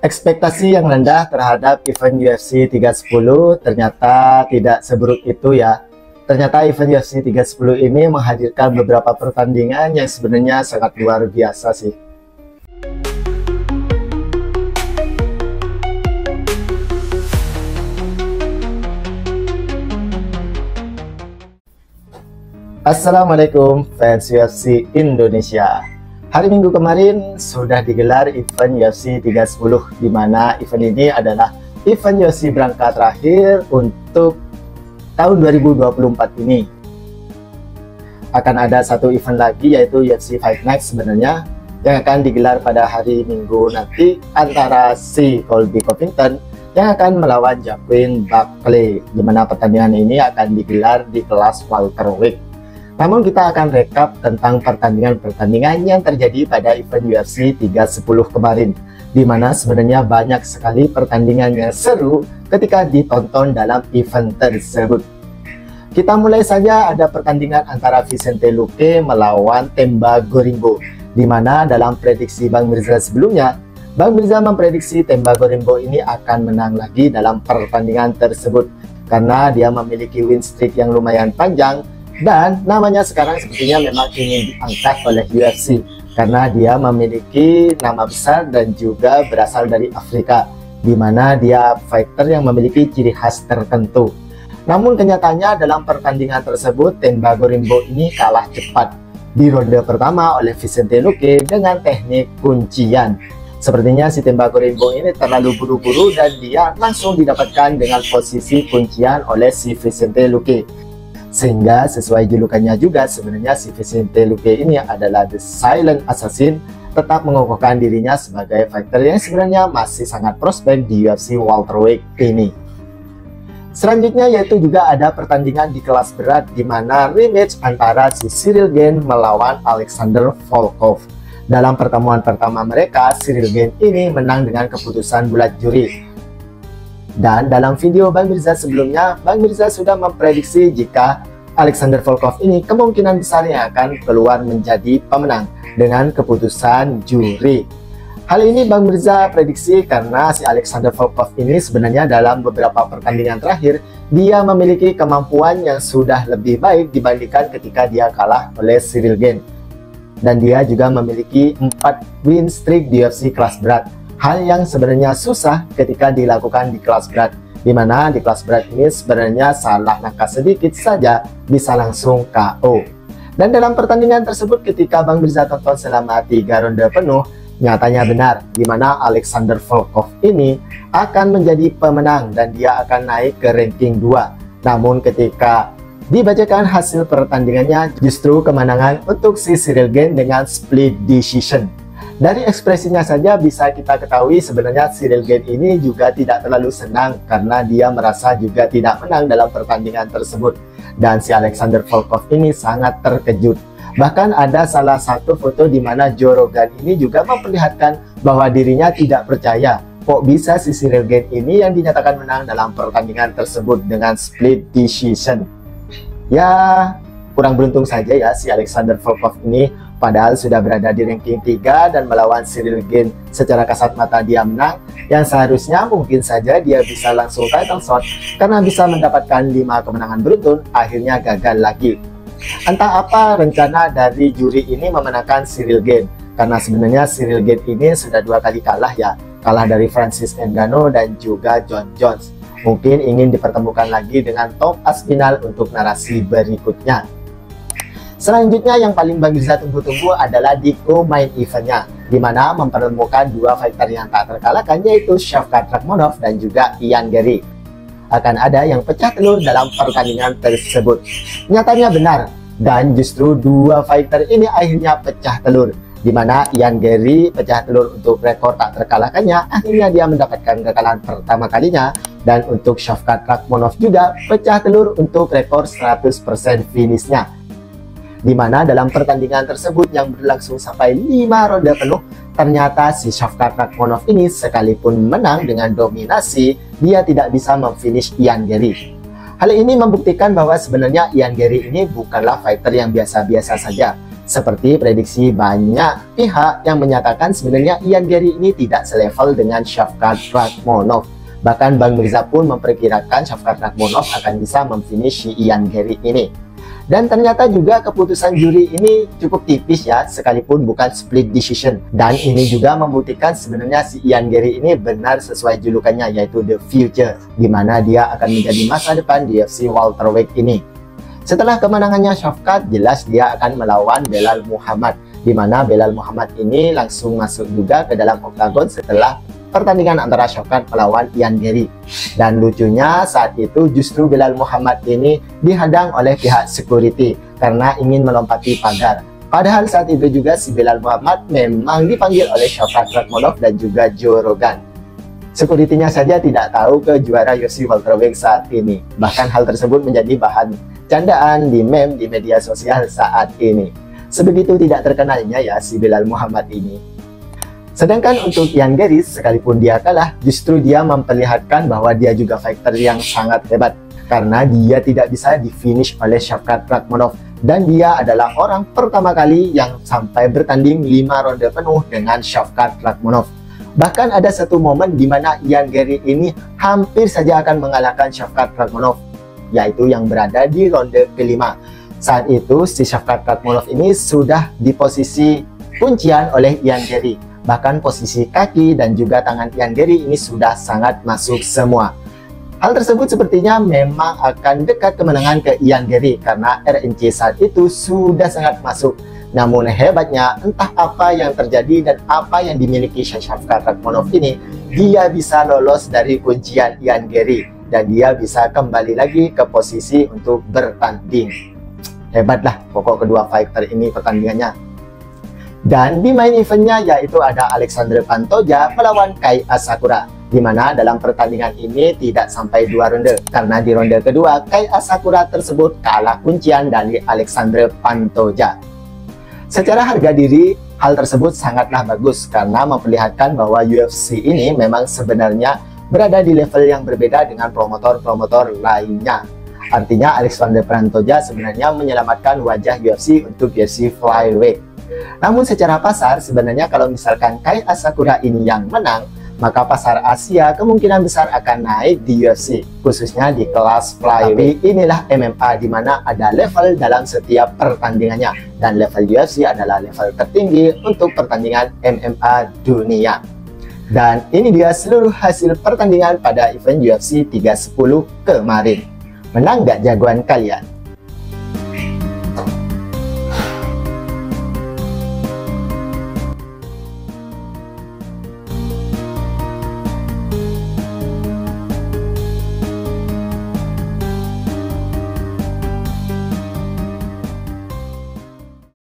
Ekspektasi yang rendah terhadap event UFC 310 ternyata tidak seburuk itu ya. Ternyata event UFC 310 ini menghadirkan beberapa pertandingan yang sebenarnya sangat luar biasa sih. Assalamualaikum fans UFC Indonesia. Hari Minggu kemarin sudah digelar event UFC 310, di mana event ini adalah event UFC berangkat terakhir untuk tahun 2024 ini. Akan ada satu event lagi, yaitu UFC Fight Night sebenarnya, yang akan digelar pada hari Minggu nanti antara si Colby Covington yang akan melawan Joaquin Buckley, di mana pertandingan ini akan digelar di kelas welterweight. Namun kita akan rekap tentang pertandingan-pertandingan yang terjadi pada event UFC 310 kemarin, di mana sebenarnya banyak sekali pertandingan yang seru ketika ditonton dalam event tersebut. Kita mulai saja, ada pertandingan antara Vicente Luque melawan Themba Gorimbo, di mana dalam prediksi Bang Mirza sebelumnya, Bang Mirza memprediksi Themba Gorimbo ini akan menang lagi dalam pertandingan tersebut karena dia memiliki win streak yang lumayan panjang. Dan namanya sekarang sepertinya memang ingin diangkat oleh UFC karena dia memiliki nama besar dan juga berasal dari Afrika, di mana dia fighter yang memiliki ciri khas tertentu. Namun kenyataannya dalam pertandingan tersebut, Themba Gorimbo ini kalah cepat di ronde pertama oleh Vicente Luque dengan teknik kuncian. Sepertinya si Themba Gorimbo ini terlalu buru-buru dan dia langsung didapatkan dengan posisi kuncian oleh si Vicente Luque. Sehingga sesuai julukannya juga, sebenarnya si Vicente Luque ini adalah The Silent Assassin, tetap mengokohkan dirinya sebagai fighter yang sebenarnya masih sangat prospek di UFC welterweight ini. Selanjutnya yaitu juga ada pertandingan di kelas berat, di mana rematch antara si Ciryl Gane melawan Alexander Volkov. Dalam pertemuan pertama mereka, Ciryl Gane ini menang dengan keputusan bulat juri. Dan dalam video Bang Mirza sebelumnya, Bang Mirza sudah memprediksi jika Alexander Volkov ini kemungkinan besarnya akan keluar menjadi pemenang dengan keputusan juri. Hal ini Bang Mirza prediksi karena si Alexander Volkov ini sebenarnya dalam beberapa pertandingan terakhir, dia memiliki kemampuan yang sudah lebih baik dibandingkan ketika dia kalah oleh Ciryl Gane. Dan dia juga memiliki 4 win streak di UFC kelas berat. Hal yang sebenarnya susah ketika dilakukan di kelas berat, di mana di kelas berat ini sebenarnya salah langkah sedikit saja bisa langsung KO. Dan dalam pertandingan tersebut ketika Bang Mirza tonton selama 3 ronde penuh, nyatanya benar, di mana Alexander Volkov ini akan menjadi pemenang dan dia akan naik ke ranking 2. Namun ketika dibacakan hasil pertandingannya, justru kemenangan untuk si Ciryl Gane dengan split decision. Dari ekspresinya saja bisa kita ketahui sebenarnya Ciryl Gane ini juga tidak terlalu senang karena dia merasa juga tidak menang dalam pertandingan tersebut. Dan si Alexander Volkov ini sangat terkejut. Bahkan ada salah satu foto di mana Joe Rogan ini juga memperlihatkan bahwa dirinya tidak percaya kok bisa si Ciryl Gane ini yang dinyatakan menang dalam pertandingan tersebut dengan split decision. Ya, kurang beruntung saja ya si Alexander Volkov ini, padahal sudah berada di ranking 3 dan melawan Ciryl Gane secara kasat mata dia menang, yang seharusnya mungkin saja dia bisa langsung title shot karena bisa mendapatkan 5 kemenangan beruntun, akhirnya gagal lagi. Entah apa rencana dari juri ini memenangkan Ciryl Gane, karena sebenarnya Ciryl Gane ini sudah 2 kali kalah ya, kalah dari Francis Ngannou dan juga Jon Jones. Mungkin ingin dipertemukan lagi dengan Tom Aspinall untuk narasi berikutnya. Selanjutnya yang paling Bang Mirza tunggu-tunggu adalah di co-main eventnya, di mana mempertemukan 2 fighter yang tak terkalahkan, yaitu Shavkat Rakhmonov dan juga Ian Garry. Akan ada yang pecah telur dalam pertandingan tersebut. Nyatanya benar, dan justru 2 fighter ini akhirnya pecah telur, di mana Ian Garry pecah telur untuk rekor tak terkalahkannya, akhirnya dia mendapatkan kekalahan pertama kalinya. Dan untuk Shavkat Rakhmonov juga pecah telur untuk rekor 100% finishnya, di mana dalam pertandingan tersebut yang berlangsung sampai 5 ronde penuh, ternyata si Shavkat Rakhmonov ini sekalipun menang dengan dominasi, dia tidak bisa memfinish Ian Garry. Hal ini membuktikan bahwa sebenarnya Ian Garry ini bukanlah fighter yang biasa-biasa saja, Seperti prediksi banyak pihak yang menyatakan sebenarnya Ian Gary ini tidak selevel dengan Shavkat Rakhmonov. Bahkan Bang Mirza pun memperkirakan Shavkat Rakhmonov akan bisa memfinish si Ian Gary ini. Dan ternyata juga keputusan juri ini cukup tipis ya, sekalipun bukan split decision. Dan ini juga membuktikan sebenarnya si Ian Gary ini benar sesuai julukannya, yaitu The Future, di mana dia akan menjadi masa depan di UFC welterweight ini. Setelah kemenangannya Shavkat, jelas dia akan melawan Belal Muhammad, di mana Belal Muhammad ini langsung masuk juga ke dalam oktagon setelah pertandingan antara Shavkat melawan Ian Gary. Dan lucunya saat itu justru Belal Muhammad ini dihadang oleh pihak security karena ingin melompati pagar. Padahal saat itu juga si Belal Muhammad memang dipanggil oleh Shavkat Rakhmonov dan juga Joe Rogan. Security-nya saja tidak tahu ke juara UFC welterweight saat ini. Bahkan hal tersebut menjadi bahan candaan di meme di media sosial saat ini. Sebegitu tidak terkenalnya ya si Belal Muhammad ini. Sedangkan untuk Ian Gary, sekalipun dia kalah, justru dia memperlihatkan bahwa dia juga fighter yang sangat hebat. Karena dia tidak bisa di-finish oleh Shavkat Rakhmonov. Dan dia adalah orang pertama kali yang sampai bertanding 5 ronde penuh dengan Shavkat Rakhmonov. Bahkan ada satu momen di mana Ian Gary ini hampir saja akan mengalahkan Shavkat Rakhmonov, yaitu yang berada di ronde kelima. Saat itu, si Shavkat Rakhmonov ini sudah di posisi kuncian oleh Ian Gary. Bahkan posisi kaki dan juga tangan Ian Gary ini sudah sangat masuk semua. Hal tersebut sepertinya memang akan dekat kemenangan ke Ian Gary karena RNC saat itu sudah sangat masuk. Namun hebatnya entah apa yang terjadi dan apa yang dimiliki Shavkat Rakhmonov ini, dia bisa lolos dari kuncian Ian Gary dan dia bisa kembali lagi ke posisi untuk bertanding. Hebatlah pokok kedua fighter ini pertandingannya. Dan di main eventnya yaitu ada Alexandre Pantoja melawan Kai Asakura, di mana dalam pertandingan ini tidak sampai 2 ronde karena di ronde kedua Kai Asakura tersebut kalah kuncian dari Alexandre Pantoja. Secara harga diri, hal tersebut sangatlah bagus karena memperlihatkan bahwa UFC ini memang sebenarnya berada di level yang berbeda dengan promotor-promotor lainnya. Artinya Alexandre Pantoja sebenarnya menyelamatkan wajah UFC untuk UFC flyweight. Namun secara pasar sebenarnya kalau misalkan Kai Asakura ini yang menang, maka pasar Asia kemungkinan besar akan naik di UFC, khususnya di kelas flyweight. Tapi inilah MMA di mana ada level dalam setiap pertandingannya, dan level UFC adalah level tertinggi untuk pertandingan MMA dunia. Dan ini dia seluruh hasil pertandingan pada event UFC 310 kemarin. Menang gak jagoan kalian?